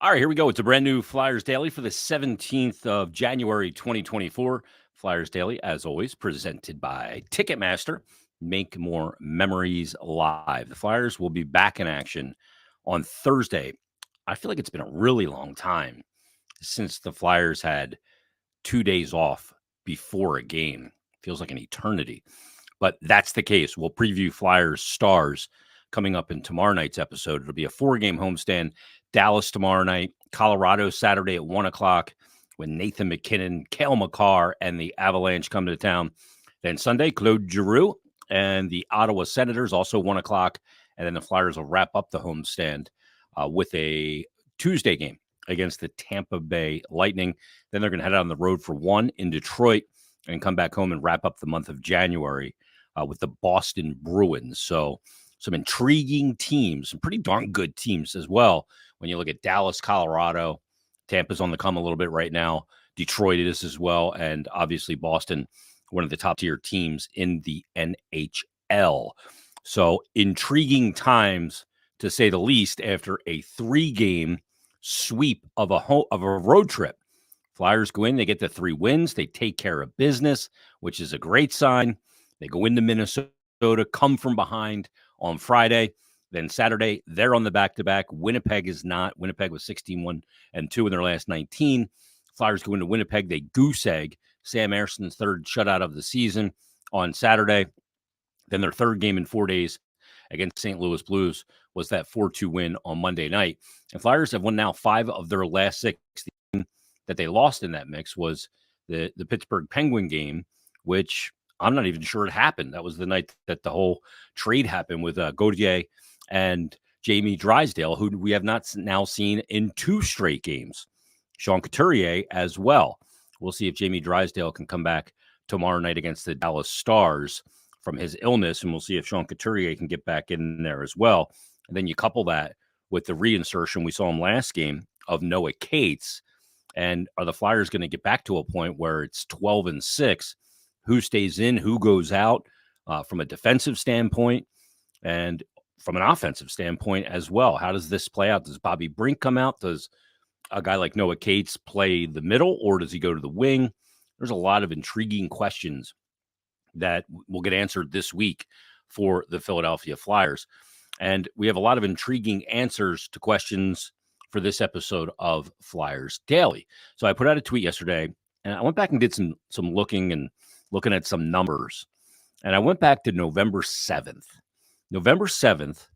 All right, here we go. It's a brand new Flyers Daily for the 17th of January, 2024. Flyers Daily, as always, presented by Ticketmaster. Make more memories live. The Flyers will be back in action on Thursday. I feel like it's been a really long time since the Flyers had 2 days off before a game. Feels like an eternity. But that's the case. We'll preview Flyers Stars coming up in tomorrow night's episode. It'll be a 4-game homestand. Dallas tomorrow night, Colorado Saturday at 1 o'clock when Nathan McKinnon, Cale Makar, and the Avalanche come to town. Then Sunday, Claude Giroux and the Ottawa Senators, also 1 o'clock. And then the Flyers will wrap up the homestand with a Tuesday game against the Tampa Bay Lightning. Then they're going to head out on the road for one in Detroit and come back home and wrap up the month of January with the Boston Bruins. So some intriguing teams, some pretty darn good teams as well. When you look at Dallas, Colorado, Tampa's on the come a little bit right now. Detroit is as well. And obviously Boston, one of the top tier teams in the NHL. So intriguing times, to say the least, after a 3-game sweep of a road trip. Flyers go in, they get the 3 wins, they take care of business, which is a great sign. They go into Minnesota, come from behind on Friday. Then Saturday, they're on the back-to-back. Winnipeg is not. Winnipeg was 16-1-2 in their last 19. Flyers go into Winnipeg. They goose egg Sam Erson's third shutout of the season on Saturday. Then their third game in 4 days against St. Louis Blues was that 4-2 win on Monday night. And Flyers have won now 5 of their last 6. That they lost in that mix was the Pittsburgh Penguin game, which I'm not even sure it happened. That was the night that the whole trade happened with Gauthier and Jamie Drysdale, who we have not now seen in 2 straight games. Sean Couturier as well. We'll see if Jamie Drysdale can come back tomorrow night against the Dallas Stars from his illness, and we'll see if Sean Couturier can get back in there as well. And then you couple that with the reinsertion we saw him last game of Noah Cates. And are the Flyers going to get back to a point where it's 12-6? Who stays in, who goes out from a defensive standpoint and from an offensive standpoint as well? How does this play out? Does Bobby Brink come out? Does a guy like Noah Cates play the middle, or does he go to the wing? There's a lot of intriguing questions that will get answered this week for the Philadelphia Flyers. And we have a lot of intriguing answers to questions for this episode of Flyers Daily. So I put out a tweet yesterday, and I went back and did some looking at some numbers. And I went back to November 7th. November 7th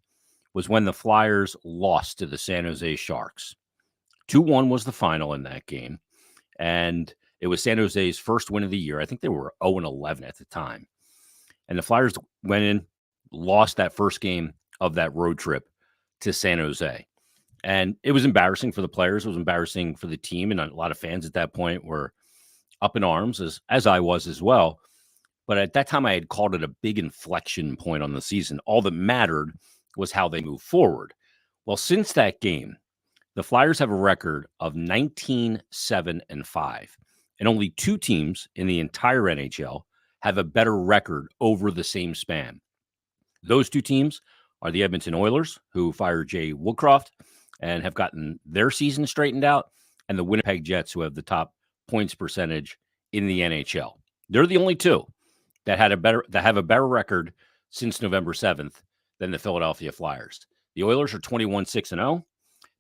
was when the Flyers lost to the San Jose Sharks. 2-1 was the final in that game. And it was San Jose's first win of the year. I think they were 0-11 at the time. And the Flyers went in, lost that first game of that road trip to San Jose. And it was embarrassing for the players. It was embarrassing for the team. And a lot of fans at that point were up in arms, as I was as well. But at that time, I had called it a big inflection point on the season. All that mattered was how they moved forward. Well, since that game, the Flyers have a record of 19-7-5. And only 2 teams in the entire NHL have a better record over the same span. Those 2 teams are the Edmonton Oilers, who fired Jay Woodcroft and have gotten their season straightened out, and the Winnipeg Jets, who have the top points percentage in the NHL. They're the only 2 that have a better record since November 7th than the Philadelphia Flyers. The Oilers are 21-6-0.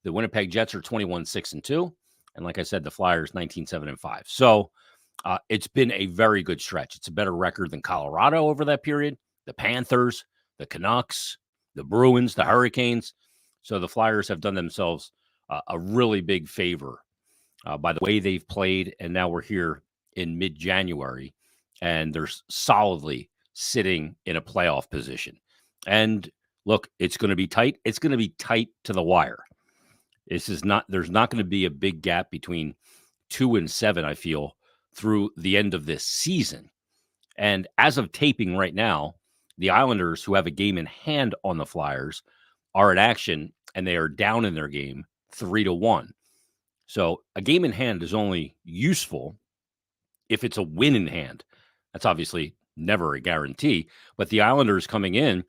The Winnipeg Jets are 21-6-2. And like I said, the Flyers 19-7-5. So it's been a very good stretch. It's a better record than Colorado over that period, the Panthers, the Canucks, the Bruins, the Hurricanes. So the Flyers have done themselves a really big favor by the way they've played. And now we're here in mid-January, and they're solidly sitting in a playoff position. And look, it's going to be tight. It's going to be tight to the wire. There's not going to be a big gap between 2 and 7, I feel, through the end of this season. And as of taping right now, the Islanders, who have a game in hand on the Flyers, are in action, and they are down in their game 3-1. So a game in hand is only useful if it's a win in hand. That's obviously never a guarantee. But the Islanders coming in,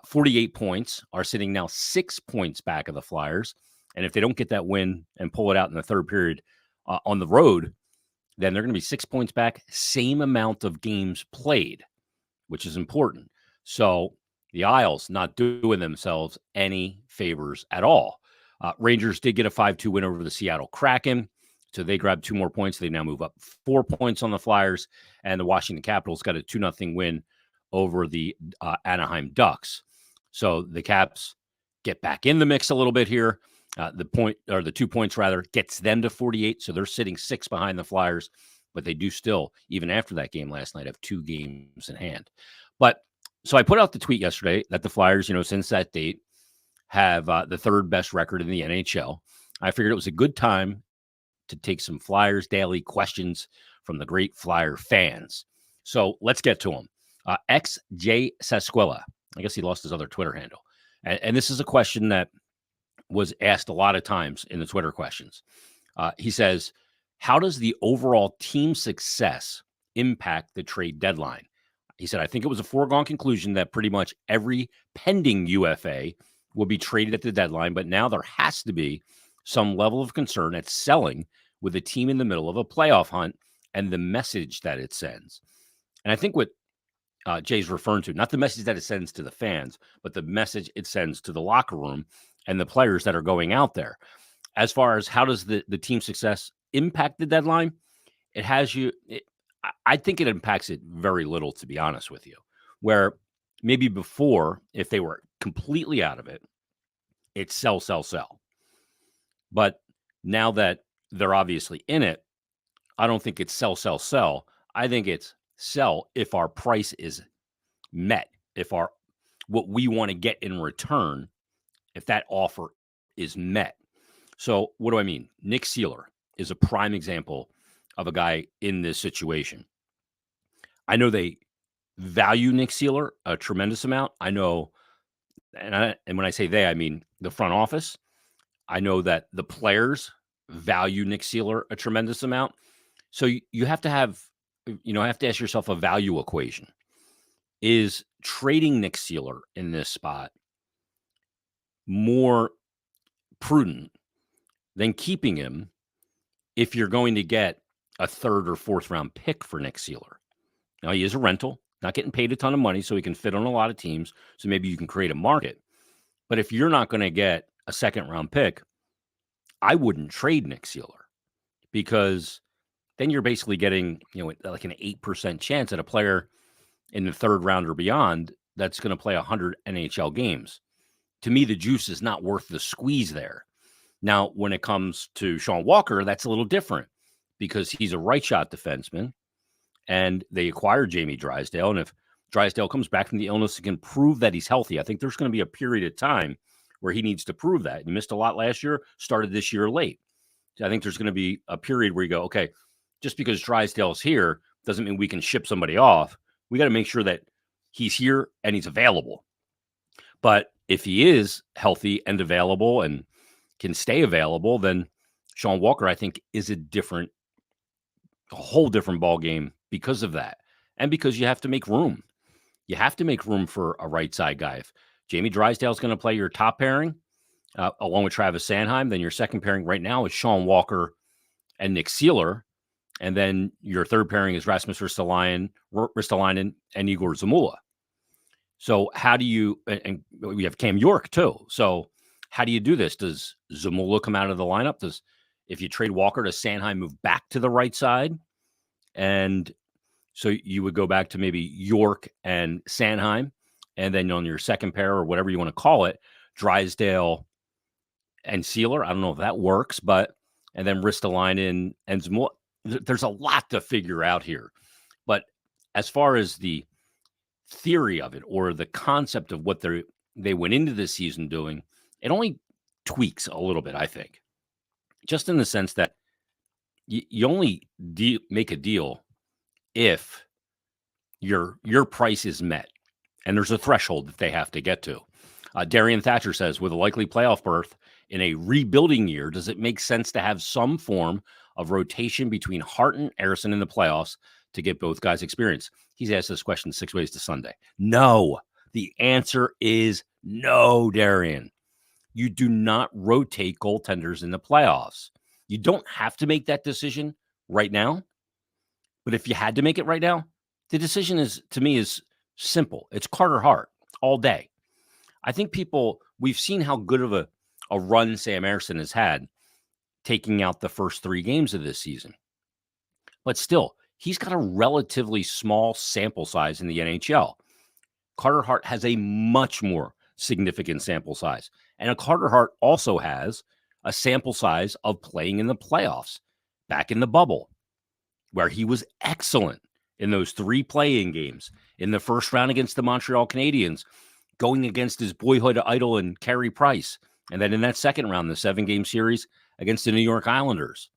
48 points, are sitting now 6 points back of the Flyers. And if they don't get that win and pull it out in the third period on the road, then they're going to be 6 points back, same amount of games played, which is important. So the Isles not doing themselves any favors at all. Rangers did get a 5-2 win over the Seattle Kraken. So they grabbed 2 more points. They now move up 4 points on the Flyers. And the Washington Capitals got a 2-0 win over the Anaheim Ducks. So the Caps get back in the mix a little bit here. The 2 points rather gets them to 48. So they're sitting 6 behind the Flyers, but they do still, even after that game last night, have 2 games in hand. But so I put out the tweet yesterday that the Flyers, since that date, have the 3rd best record in the NHL. I figured it was a good time to take some Flyers Daily questions from the great Flyer fans. So let's get to them. XJ Sasquilla, I guess he lost his other Twitter handle. And this is a question that was asked a lot of times in the Twitter questions. He says, how does the overall team success impact the trade deadline? He said, I think it was a foregone conclusion that pretty much every pending UFA will be traded at the deadline, but now there has to be some level of concern at selling with a team in the middle of a playoff hunt and the message that it sends. And I think what Jay's referring to, not the message that it sends to the fans, but the message it sends to the locker room and the players that are going out there. As far as how does the team success impact the deadline, I think it impacts it very little, to be honest with you, where maybe before, if they were completely out of it, it's sell, sell, sell. But now that they're obviously in it, I don't think it's sell, sell, sell. I think it's sell if our price is met, if what we want to get in return, if that offer is met. So what do I mean? Nick Seeler is a prime example of a guy in this situation. I know they value Nick Seeler a tremendous amount. I know, and when I say they, I mean the front office. I know that the players value Nick Seeler a tremendous amount. So you have to have to ask yourself a value equation. Is trading Nick Seeler in this spot more prudent than keeping him if you're going to get a 3rd or 4th round pick for Nick Seeler? Now, he is a rental, not getting paid a ton of money, so he can fit on a lot of teams. So maybe you can create a market. But if you're not going to get a 2nd round pick, I wouldn't trade Nick Seeler, because then you're basically getting, like an 8% chance at a player in the 3rd round or beyond that's going to play 100 NHL games. To me, the juice is not worth the squeeze there. Now, when it comes to Sean Walker, that's a little different because he's a right shot defenseman, and they acquired Jamie Drysdale. And if Drysdale comes back from the illness and can prove that he's healthy, I think there's going to be a period of time where he needs to prove that. He missed a lot last year, started this year late. So I think there's going to be a period where you go, okay, just because Drysdale's here doesn't mean we can ship somebody off. We got to make sure that he's here and he's available. But if he is healthy and available and can stay available, then Sean Walker, I think, is a whole different ball game because of that. And because you have to make room. You have to make room for a right side guy. If Jamie Drysdale is going to play your top pairing, along with Travis Sanheim, then your second pairing right now is Sean Walker and Nick Seeler. And then your third pairing is Rasmus Ristolainen and Igor Zamula. So how do you, and we have Cam York too. So how do you do this? Does Zamula come out of the lineup? If you trade Walker, does Sanheim move back to the right side? And so you would go back to maybe York and Sanheim. And then on your second pair, or whatever you want to call it, Drysdale and Seeler. I don't know if that works, and then Ristolainen and Zamula. There's a lot to figure out here. But as far as the theory of it, or the concept of what they went into this season doing, it only tweaks a little bit, I think. Just in the sense that you only make a deal if your price is met. And there's a threshold that they have to get to. Darian Thatcher says, with a likely playoff berth in a rebuilding year, does it make sense to have some form of rotation between Hart and Ersson in the playoffs to get both guys experience? He's asked this question 6 ways to Sunday. No. The answer is no, Darian. You do not rotate goaltenders in the playoffs. You don't have to make that decision right now. But if you had to make it right now, the decision is, to me, is simple. It's Carter Hart all day. I think we've seen how good of a run Sam Ersson has had taking out the first 3 games of this season. But still, he's got a relatively small sample size in the NHL. Carter Hart has a much more significant sample size. And Carter Hart also has a sample size of playing in the playoffs back in the bubble, where he was excellent in those 3 play-in games in the first round against the Montreal Canadiens, going against his boyhood idol and Carey Price, and then in that second round, the 7-game series against the New York Islanders.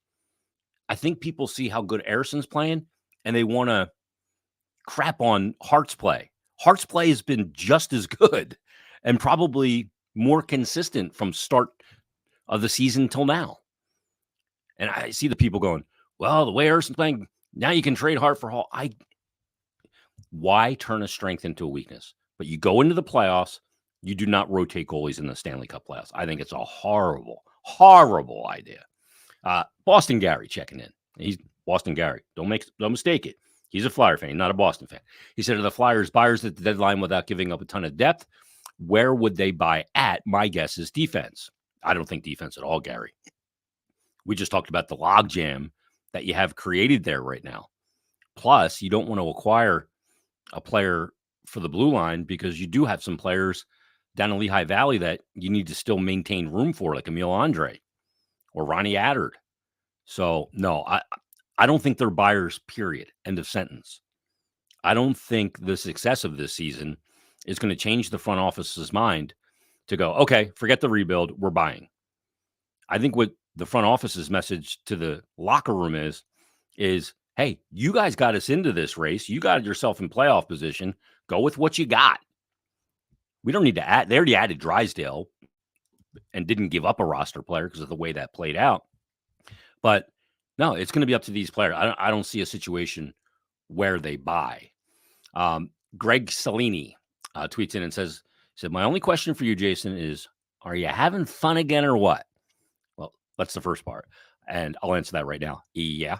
I think people see how good Ersson's playing, and they want to crap on Hart's play. Hart's play has been just as good and probably more consistent from start of the season till now. And I see the people going, well, the way Ersson's playing, now you can trade Hart for Hall. Why turn a strength into a weakness? But you go into the playoffs, you do not rotate goalies in the Stanley Cup playoffs. I think it's a horrible, horrible idea. Boston Gary checking in. He's Boston Gary. Don't mistake it. He's a Flyer fan, not a Boston fan. He said, are the Flyers buyers at the deadline without giving up a ton of depth? Where would they buy at? My guess is defense. I don't think defense at all, Gary. We just talked about the logjam that you have created there right now. Plus, you don't want to acquire a player for the blue line because you do have some players down in Lehigh Valley that you need to still maintain room for, like Emil Andre or Ronnie Attard. So, no, I don't think they're buyers, period. End of sentence. I don't think the success of this season is going to change the front office's mind to go, okay, forget the rebuild, we're buying. I think what the front office's message to the locker room is, hey, you guys got us into this race. You got yourself in playoff position. Go with what you got. We don't need to add. They already added Drysdale and didn't give up a roster player because of the way that played out. But no, it's going to be up to these players. I don't see a situation where they buy. Greg Salini tweets in and said, my only question for you, Jason, is, are you having fun again or what? Well, that's the first part. And I'll answer that right now. Yeah.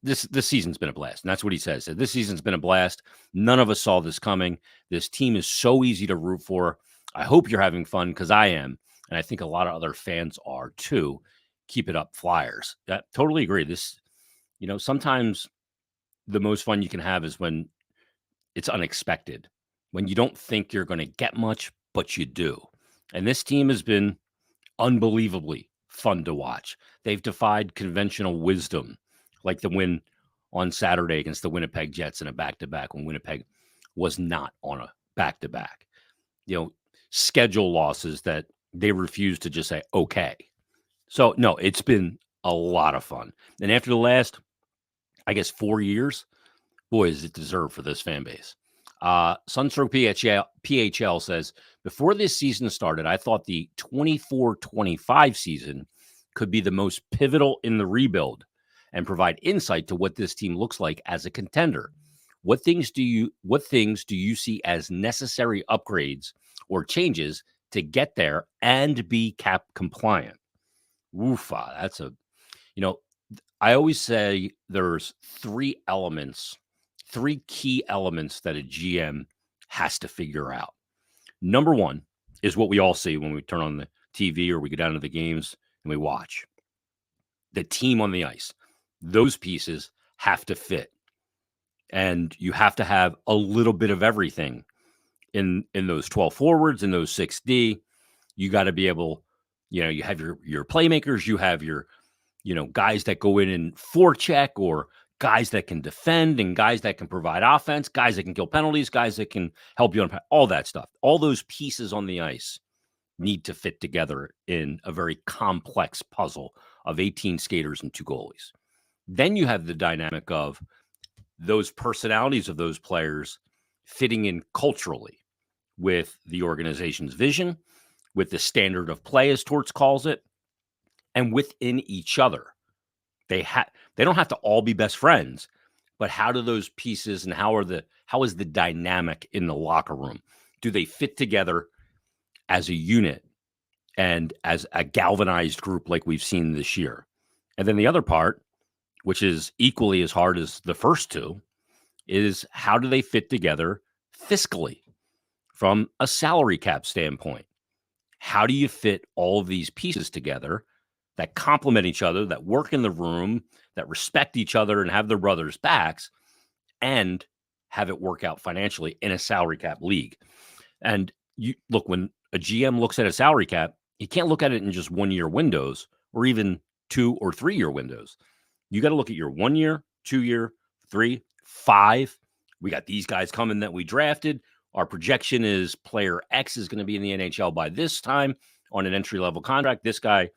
This season's been a blast. And that's what he says. This season's been a blast. None of us saw this coming. This team is so easy to root for. I hope you're having fun because I am. And I think a lot of other fans are too. Keep it up, Flyers. I totally agree. Sometimes the most fun you can have is when it's unexpected, when you don't think you're going to get much, but you do. And this team has been unbelievably fun to watch. They've defied conventional wisdom, like the win on Saturday against the Winnipeg Jets in a back-to-back when Winnipeg was not on a back-to-back. Schedule losses that they refused to just say, okay. So, no, it's been a lot of fun. And after the last, 4 years, boy, is it deserved for this fan base. Sunstroke PHL says, before this season started, I thought the 24-25 season could be the most pivotal in the rebuild and provide insight to what this team looks like as a contender. What things do you see as necessary upgrades or changes to get there and be cap compliant? Woofa, I always say there's 3 key elements that a GM has to figure out. Number 1 is what we all see when we turn on the TV or we go down to the games and we watch. The team on the ice. Those pieces have to fit. And you have to have a little bit of everything in those 12 forwards, in those 6D. You got to be able, you have your playmakers, you have your, guys that go in and forecheck, or guys that can defend, and guys that can provide offense, guys that can kill penalties, guys that can help you on all that stuff. All those pieces on the ice need to fit together in a very complex puzzle of 18 skaters and 2 goalies. Then you have the dynamic of those personalities of those players fitting in culturally with the organization's vision, with the standard of play, as Torts calls it, and within each other. They don't have to all be best friends, but how do those pieces and how is the dynamic in the locker room? Do they fit together as a unit and as a galvanized group like we've seen this year. And then the other part, which is equally as hard as the first two, is how do they fit together fiscally from a salary cap standpoint? How do you fit all of these pieces together that complement each other, that work in the room, that respect each other and have their brothers' backs, and have it work out financially in a salary cap league? And you look, when a GM looks at a salary cap, he can't look at it in just 1 year windows or even 2 or 3 year windows. You got to look at your 1 year, 2 year, 3, 5. We got these guys coming that we drafted. Our projection is player X is going to be in the NHL by this time on an entry level contract. This guy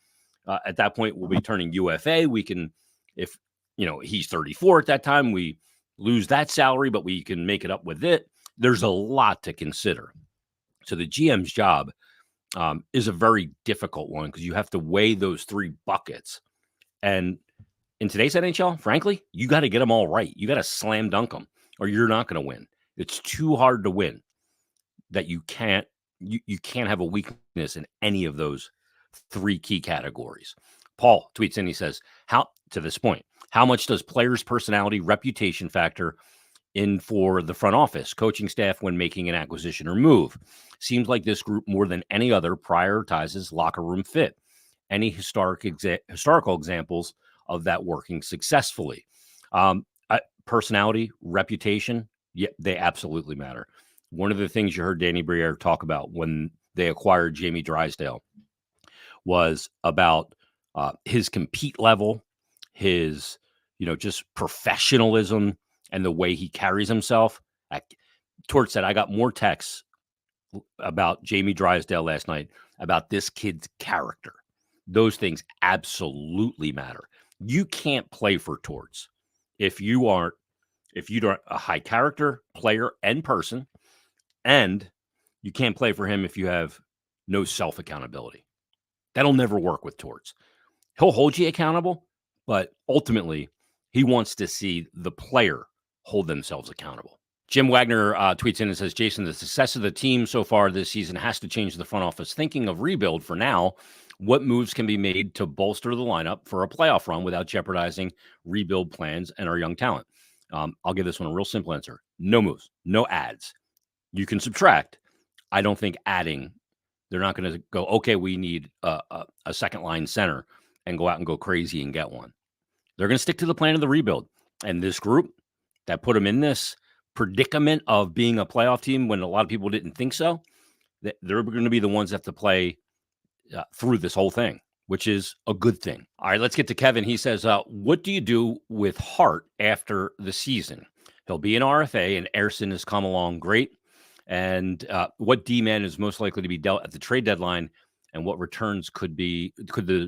at that point will be turning UFA. We can, if he's 34 at that time, we lose that salary, but we can make it up with it. There's a lot to consider. So the GM's job is a very difficult one because you have to weigh those 3 buckets. And in today's NHL, frankly, you got to get them all right. You got to slam dunk them or you're not going to win. It's too hard to win that you can't have a weakness in any of those 3 key categories. Paul tweets in, he says, to this point, how much does players' personality, reputation factor in for the front office, coaching staff when making an acquisition or move? Seems like this group more than any other prioritizes locker room fit. Any historical examples of that working successfully? Personality, reputation, yeah, they absolutely matter. One of the things you heard Danny Briere talk about when they acquired Jamie Drysdale was about his compete level, his just professionalism, and the way he carries himself. Torch said, I got more texts about Jamie Drysdale last night about this kid's character. Those things absolutely matter. You can't play for Torts if you aren't a high character player and person, and you can't play for him if you have no self accountability. That'll never work with Torts. He'll hold you accountable, but ultimately he wants to see the player hold themselves accountable. Jim Wagner tweets in and says, Jason, the success of the team so far this season has to change the front office thinking of rebuild for now. What moves can be made to bolster the lineup for a playoff run without jeopardizing rebuild plans and our young talent? I'll give this one a real simple answer. No moves, no adds. You can subtract. I don't think adding, they're not going to go, okay, we need a second line center and go out and go crazy and get one. They're going to stick to the plan of the rebuild. And this group that put them in this predicament of being a playoff team when a lot of people didn't think so, they're going to be the ones that have to play through this whole thing, which is a good thing. All right, let's get to Kevin. He says, what do you do with Hart after the season? He'll be an RFA, and Ersson has come along great. And what D-man is most likely to be dealt at the trade deadline, and what returns could the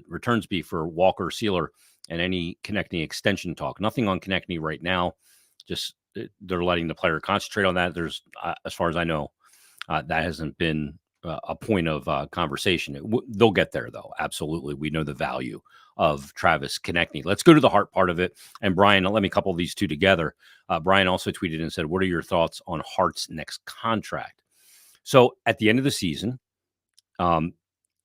returns be for Walker, Sealer, and any Konechny extension talk? Nothing on Konechny right now. Just they're letting the player concentrate on that. There's, as far as I know, that hasn't been a point of conversation. They'll get there, though. Absolutely. We know the value of Travis Konechny. Let's go to the Hart part of it. And Brian, let me couple these two together. Brian also tweeted and said, what are your thoughts on Hart's next contract? So at the end of the season,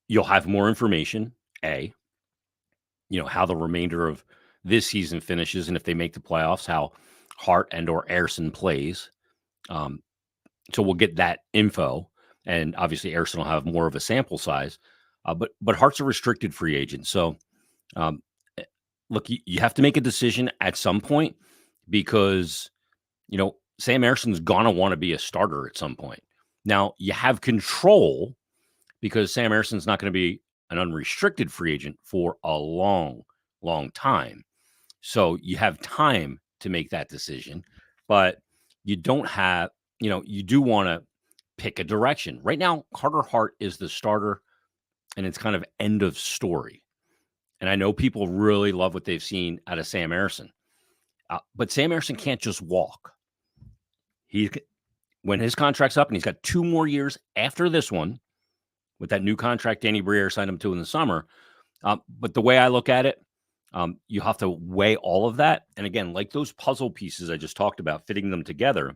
you'll have more information, how the remainder of this season finishes, and if they make the playoffs, how Hart and or Ersson plays. So we'll get that info. And obviously, Ersson will have more of a sample size. But Hart's a restricted free agent. So, look, you have to make a decision at some point because, Sam Ersson's going to want to be a starter at some point. Now, you have control because Sam Ersson's not going to be an unrestricted free agent for a long, long time. So you have time to make that decision. But you don't have, you do want to pick a direction. Right now, Carter Hart is the starter, and it's kind of end of story. And I know people really love what they've seen out of Sam Ersson. But Sam Ersson can't just walk. When his contract's up, and he's got 2 more years after this one, with that new contract Danny Briere signed him to in the summer. But the way I look at it, you have to weigh all of that. And again, like those puzzle pieces I just talked about, fitting them together,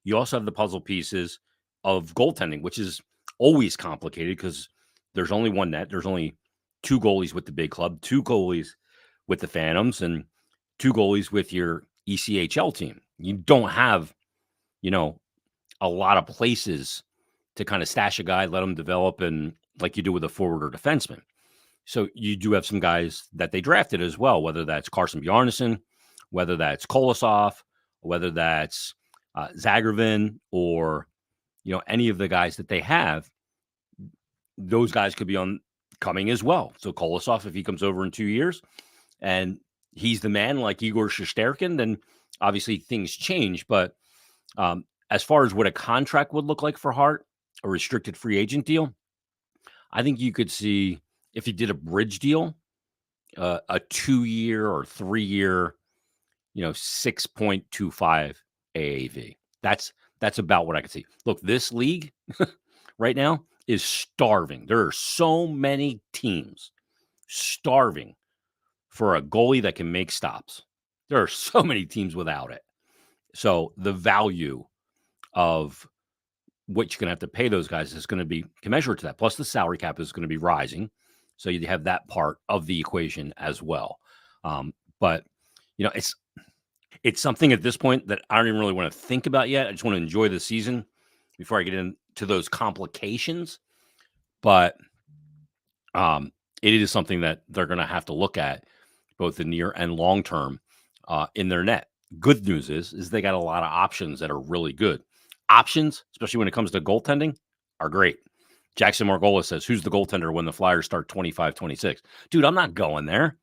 you also have the puzzle pieces of goaltending, which is always complicated because there's only one net. There's only two goalies with the big club, two goalies with the Phantoms, and two goalies with your ECHL team. You don't have, a lot of places to kind of stash a guy, let him develop, and like you do with a forward or defenseman. So you do have some guys that they drafted as well, whether that's Carson Bjarnason, whether that's Kolosov, whether that's Zagervin, or any of the guys that they have. Those guys could be on coming as well. So Kolosov, if he comes over in 2 years and he's the man like Igor Shesterkin, then obviously things change. But as far as what a contract would look like for Hart, a restricted free agent deal, I think you could see if he did a bridge deal, a 2-year or 3-year, 6.25 AAV. That's about what I could see. Look, this league right now is starving. There are so many teams starving for a goalie that can make stops. There are so many teams without it. So the value of what you're going to have to pay those guys is going to be commensurate to that. Plus, the salary cap is going to be rising. So you have that part of the equation as well. But, it's something at this point that I don't even really want to think about yet. I just want to enjoy the season before I get into those complications. But it is something that they're going to have to look at both the near and long term in their net. Good news is they got a lot of options that are really good. Options, especially when it comes to goaltending, are great. Jackson Margolis says, who's the goaltender when the Flyers start 25-26? Dude, I'm not going there.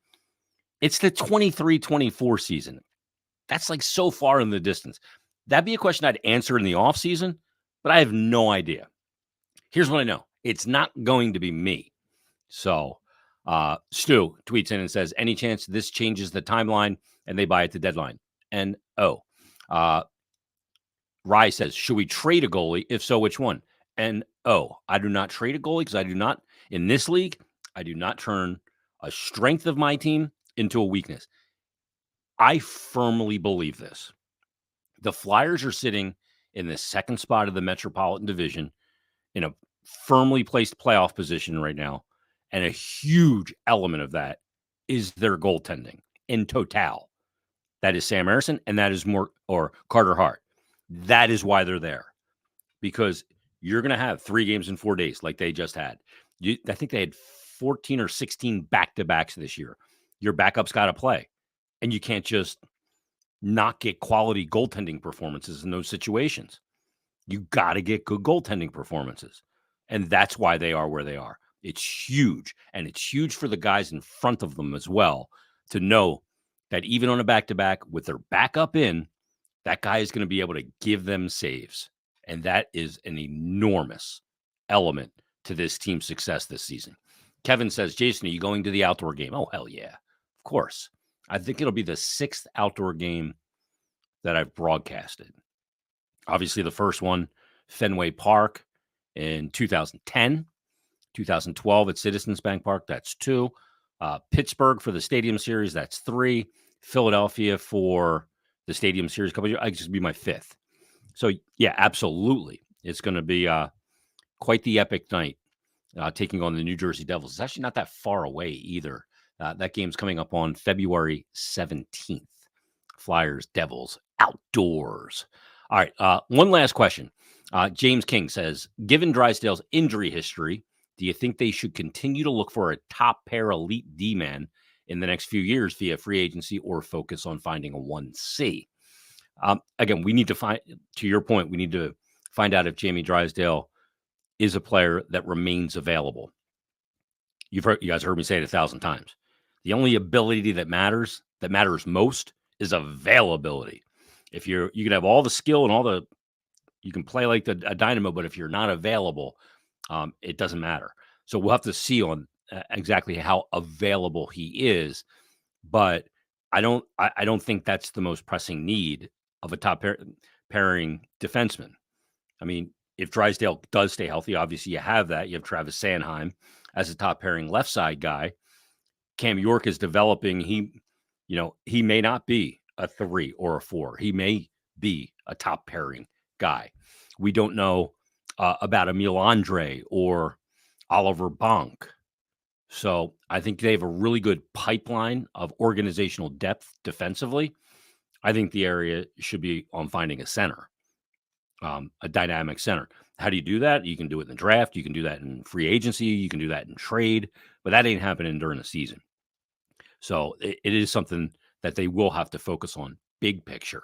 It's the 23-24 season. That's like so far in the distance. That'd be a question I'd answer in the offseason, but I have no idea. Here's what I know. It's not going to be me. So Stu tweets in and says, any chance this changes the timeline and they buy at the deadline? And Rye says, should we trade a goalie? If so, which one? And I do not trade a goalie because I do not, in this league, I do not turn a strength of my team into a weakness. I firmly believe this. The Flyers are sitting in the second spot of the Metropolitan Division in a firmly placed playoff position right now. And a huge element of that is their goaltending in total. That is Sam Ersson, and that is Carter Hart. That is why they're there. Because you're going to have 3 games in 4 days like they just had. I think they had 14 or 16 back-to-backs this year. Your backup's got to play. And you can't just not get quality goaltending performances in those situations. You got to get good goaltending performances. And that's why they are where they are. It's huge. And it's huge for the guys in front of them as well to know that even on a back-to-back with their backup in, that guy is going to be able to give them saves. And that is an enormous element to this team's success this season. Kevin says, Jason, are you going to the outdoor game? Oh, hell yeah. Of course. I think it'll be the 6th outdoor game that I've broadcasted. Obviously, the first one, Fenway Park in 2010. 2012 at Citizens Bank Park, that's 2. Pittsburgh for the Stadium Series, that's 3. Philadelphia for the Stadium Series a couple of years, I just be my 5th. So, yeah, absolutely. It's going to be quite the epic night taking on the New Jersey Devils. It's actually not that far away either. That game's coming up on February 17th. Flyers, Devils, outdoors. All right, one last question. James King says, given Drysdale's injury history, do you think they should continue to look for a top pair elite D-man in the next few years via free agency or focus on finding a 1C? Again, we need to find, to your point, we need to find out if Jamie Drysdale is a player that remains available. You guys heard me say it 1,000 times. The only ability that matters most is availability. If you can have all the skill and you can play like a dynamo, but if you're not available, it doesn't matter. So we'll have to see on exactly how available he is. But I don't think that's the most pressing need of a top pairing defenseman. I mean, if Drysdale does stay healthy, obviously you have that. You have Travis Sanheim as a top pairing left side guy. Cam York is developing. He may not be a 3 or a 4. He may be a top pairing guy. We don't know about Emil Andre or Oliver Bonk. So I think they have a really good pipeline of organizational depth defensively. I think the area should be on finding a center, a dynamic center. How do you do that? You can do it in the draft. You can do that in free agency. You can do that in trade, but that ain't happening during the season. So it is something that they will have to focus on big picture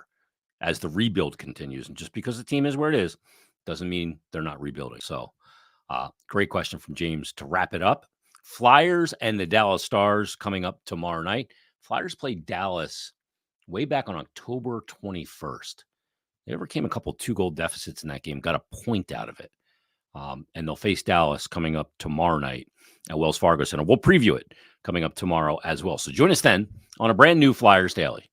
as the rebuild continues. And just because the team is where it is doesn't mean they're not rebuilding. So great question from James to wrap it up. Flyers and the Dallas Stars coming up tomorrow night. Flyers played Dallas way back on October 21st. They overcame a couple 2-goal deficits in that game, got a point out of it. And they'll face Dallas coming up tomorrow night at Wells Fargo Center. We'll preview it coming up tomorrow as well. So join us then on a brand new Flyers Daily.